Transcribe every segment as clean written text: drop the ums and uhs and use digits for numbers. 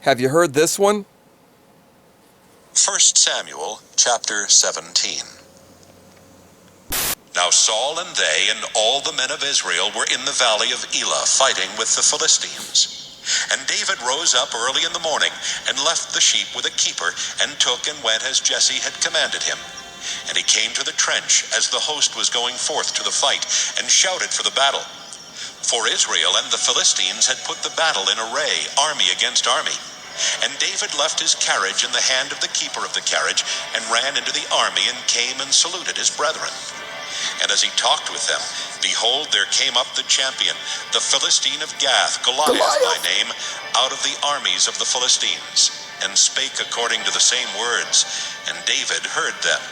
Have you heard this one? 1 Samuel chapter 17. Now Saul and they and all the men of Israel were in the valley of Elah fighting with the Philistines. And David rose up early in the morning and left the sheep with a keeper and took and went as Jesse had commanded him. And he came to the trench as the host was going forth to the fight and shouted for the battle. For Israel and the Philistines had put the battle in array, army against army. And David left his carriage in the hand of the keeper of the carriage and ran into the army and came and saluted his brethren. And as he talked with them, behold, there came up the champion, the Philistine of Gath, Goliath by name, out of the armies of the Philistines, and spake according to the same words. And David heard them.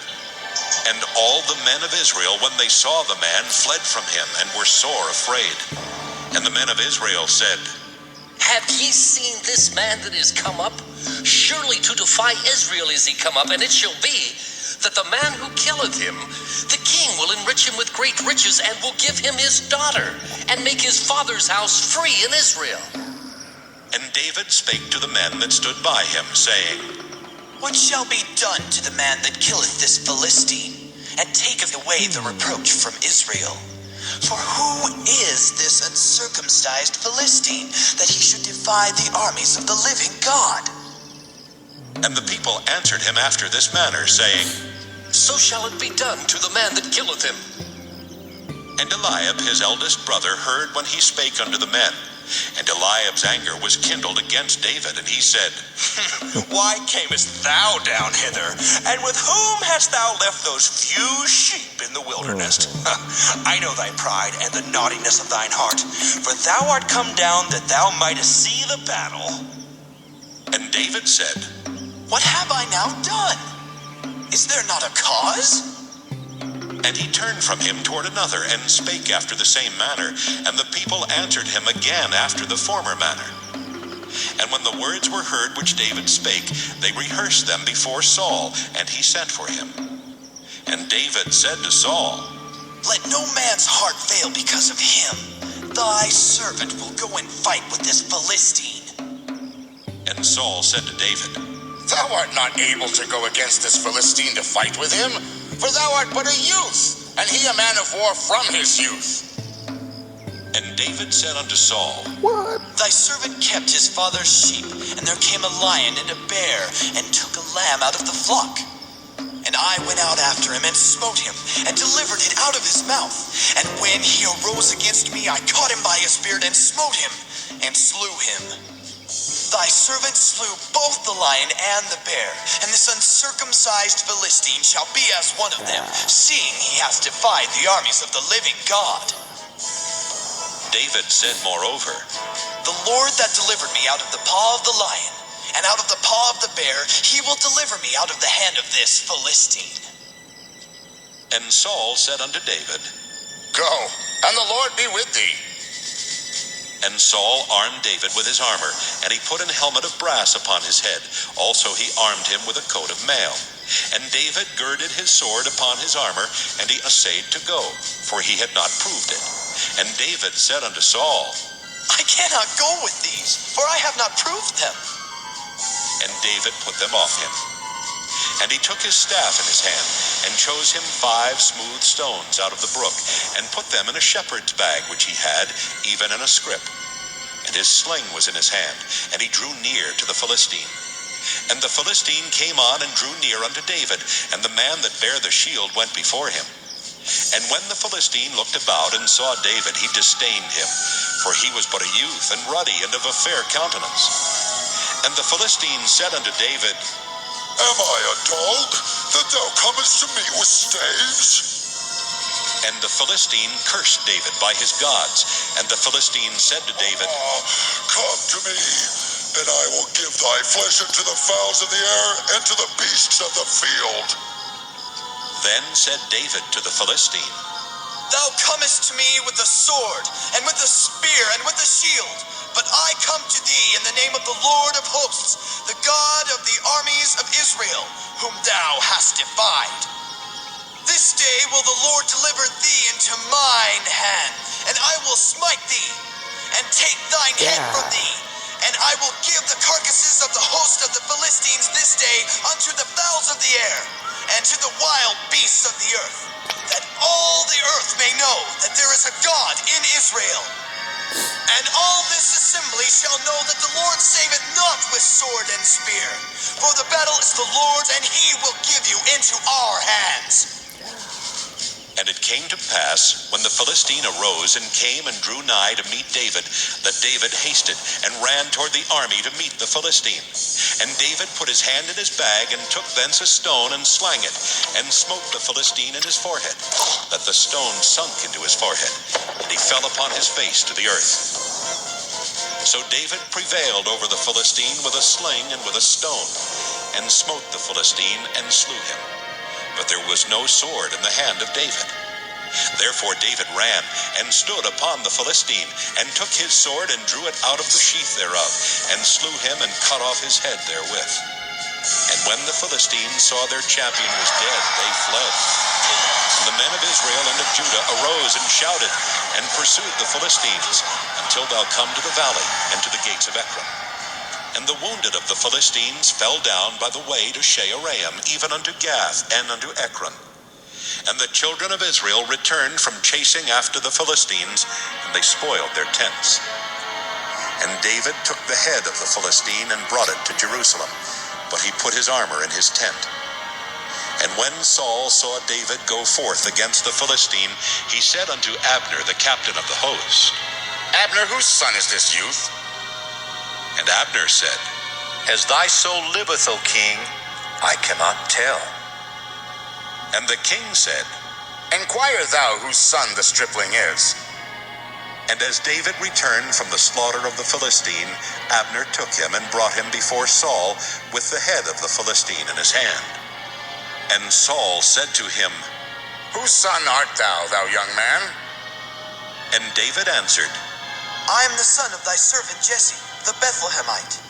And all the men of Israel, when they saw the man, fled from him, and were sore afraid. And the men of Israel said, Have ye seen this man that is come up? Surely to defy Israel is he come up, and it shall be that the man who killeth him, the king will enrich him with great riches, and will give him his daughter, and make his father's house free in Israel. And David spake to the men that stood by him, saying, What shall be done to the man that killeth this Philistine, and taketh away the reproach from Israel? For who is this uncircumcised Philistine, that he should defy the armies of the living God? And the people answered him after this manner, saying, So shall it be done to the man that killeth him. And Eliab his eldest brother heard when he spake unto the men. And Eliab's anger was kindled against David, and he said, Why camest thou down hither? And with whom hast thou left those few sheep in the wilderness? I know thy pride and the naughtiness of thine heart, for thou art come down that thou mightest see the battle. And David said, What have I now done? Is there not a cause? And he turned from him toward another, and spake after the same manner. And the people answered him again after the former manner. And when the words were heard which David spake, they rehearsed them before Saul, and he sent for him. And David said to Saul, Let no man's heart fail because of him. Thy servant will go and fight with this Philistine. And Saul said to David, Thou art not able to go against this Philistine to fight with him, for thou art but a youth, and he a man of war from his youth. And David said unto Saul, Thy servant kept his father's sheep, and there came a lion and a bear, and took a lamb out of the flock. And I went out after him, and smote him, and delivered it out of his mouth. And when he arose against me, I caught him by his beard, and smote him, and slew him. Thy servant slew both the lion and the bear, and this uncircumcised Philistine shall be as one of them, seeing he hath defied the armies of the living God. David said moreover, The Lord that delivered me out of the paw of the lion, and out of the paw of the bear, he will deliver me out of the hand of this Philistine. And Saul said unto David, Go, and the Lord be with thee. And Saul armed David with his armor, and he put an helmet of brass upon his head. Also he armed him with a coat of mail. And David girded his sword upon his armor, and he essayed to go, for he had not proved it. And David said unto Saul, I cannot go with these, for I have not proved them. And David put them off him. And he took his staff in his hand, and chose him 5 smooth stones out of the brook, and put them in a shepherd's bag which he had, even in a scrip. And his sling was in his hand, and he drew near to the Philistine. And the Philistine came on and drew near unto David, and the man that bare the shield went before him. And when the Philistine looked about and saw David, he disdained him, for he was but a youth, and ruddy, and of a fair countenance. And the Philistine said unto David, Am I a dog, that thou comest to me with staves? And the Philistine cursed David by his gods. And the Philistine said to David, Come to me, and I will give thy flesh unto the fowls of the air, and to the beasts of the field. Then said David to the Philistine, Thou comest to me with the sword, and with the spear, and with the shield. But I come to thee in the name of the Lord of hosts, the God of the armies of Israel, whom thou hast defied. This day will the Lord deliver thee into mine hand, and I will smite thee, and take thine head from thee, and I will give the carcasses of the host of the Philistines this day unto the fowls of the air, and to the wild beasts of the earth, that all the earth may know that there is a God in Israel. And all this assembly shall know that the Lord saveth not with sword and spear, for the battle is the Lord's, and he will give you into our hands. And it came to pass, when the Philistine arose and came and drew nigh to meet David, that David hasted and ran toward the army to meet the Philistine. And David put his hand in his bag, and took thence a stone, and slang it, and smote the Philistine in his forehead, that the stone sunk into his forehead, and he fell upon his face to the earth. So David prevailed over the Philistine with a sling and with a stone, and smote the Philistine, and slew him. But there was no sword in the hand of David. Therefore David ran, and stood upon the Philistine, and took his sword, and drew it out of the sheath thereof, and slew him, and cut off his head therewith. And when the Philistines saw their champion was dead, they fled. And the men of Israel and of Judah arose and shouted, and pursued the Philistines, until thou come to the valley, and to the gates of Ekron. And the wounded of the Philistines fell down by the way to Shaaraim, even unto Gath, and unto Ekron. And the children of Israel returned from chasing after the Philistines, and they spoiled their tents. And David took the head of the Philistine, and brought it to Jerusalem, but he put his armor in his tent. And when Saul saw David go forth against the Philistine, he said unto Abner, the captain of the host, Abner, whose son is this youth? And Abner said, As thy soul liveth, O king, I cannot tell. And the king said, Inquire thou whose son the stripling is. And as David returned from the slaughter of the Philistine, Abner took him, and brought him before Saul, with the head of the Philistine in his hand. And Saul said to him, Whose son art thou, thou young man? And David answered, I am the son of thy servant Jesse, the Bethlehemite.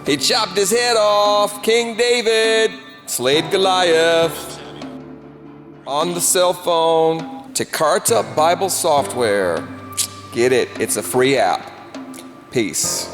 He chopped his head off. King David slayed Goliath. On the cell phone, Jakarta Bible Software. Get it, it's a free app. Peace.